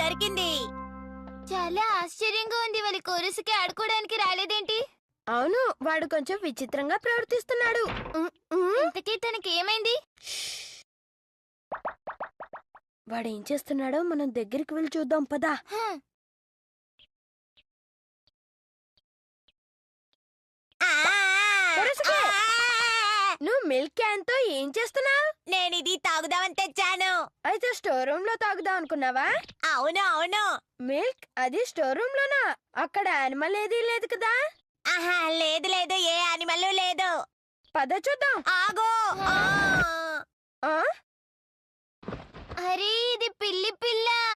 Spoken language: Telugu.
దొరికింది. చాలా ఆశ్చర్యంగా ఉంది. వాళ్ళ కోరసుకి ఆడుకోవడానికి రాలేదేంటి? అవును, వాడు కొంచెం విచిత్రంగా ప్రవర్తిస్తున్నాడు. ఇంతకీ తనకి ఏమైంది? వాడేం చేస్తున్నాడో మనం దగ్గరికి వెళ్ళి చూద్దాం పదా. కొరసుకే, నువ్వు మిల్క్ క్యాన్ తో ఏం చేస్తున్నావు? నేనిది తాగుదామని తెచ్చాను. అయితే స్టోర్ రూమ్ లో తాగుదాం అనుకున్నావా? అవును అవును. మిల్క్ అది స్టోర్ రూమ్ లోనా? అక్కడ యానిమల్ ఏదీ లేదు కదా? ఆహా, లేదు లేదు, ఏ యానిమల్ లేదు. పద చూద్దాం. ఆగో. ఆ? అరే, ఇది పిల్లి పిల్ల.